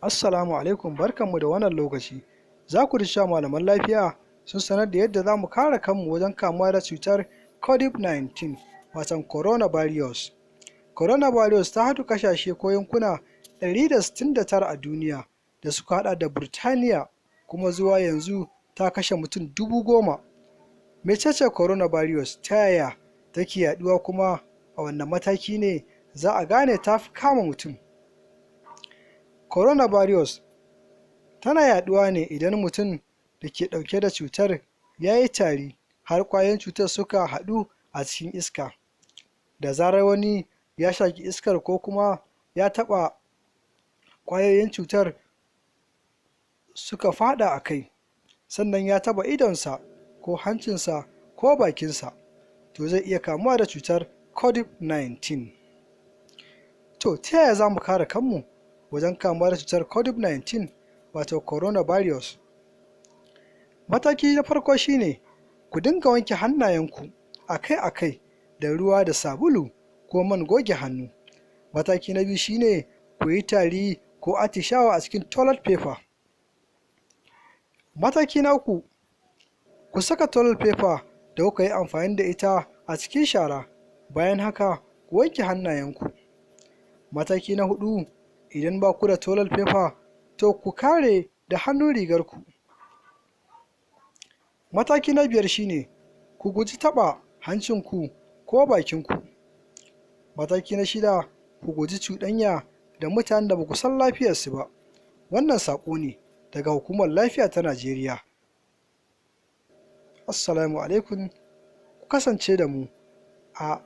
Assalamu alaikum, barkanmu da wannan lokaci. Za ku ji cewa malaman lafiya sun sanar da yadda za mu kare kanmu wajen kamuwa da cutar COVID-19 wato coronavirus. Coronavirus ta haɗu ƙasashe ko yankuna 169 a duniya da suka haɗa da Burtaniya, kuma zuwa yanzu ta kashe mutum 10,000. Mecece coronavirus, ta yaya take yaɗuwa, kuma a wanne mataki ne za a gane ta fi kama mutum? Coronavirus tana yaɗuwa ne idan mutum da ke ɗauke da cutar ya yi tari har ƙwayoyin cutar suka haɗu a cikin iska. Da zarar wani ya shaƙi iskar ko kuma ya taɓa ƙwayoyin cutar suka faɗa a kai, sannan ya taɓa idonsa ko hancinsa ko bakinsa, to zai iya kamuwa da cutar COVID-19. To, ta yaya za mu kare kanmu wajen kamuwa da cutar COVID-19 wato coronavirus? Mataki na farko shine ku dinga wanke hannayenku akai-akai da ruwa da sabulu ko man goge hannu. Mataki na biyu shine ku yi tari ko atishawa a cikin toilet paper. Mataki na uku, ku saka toilet paper da kuka yi amfani da ita a cikin shara, bayan haka ku wanke hannayenku. Mataki na hudu, idan ba ku da toilet paper to ku kare da hannun rigarku. Mataki na biyar shine ku guji taɓa hancinku ko bakinku. Mataki na shida, ku guji cuɗanya da mutanen da ba ku san lafiyarsu ba. Wannan saƙo ne daga Hukumar Lafiya ta Najeriya. Assalamu alaikum, ku kasance da mu a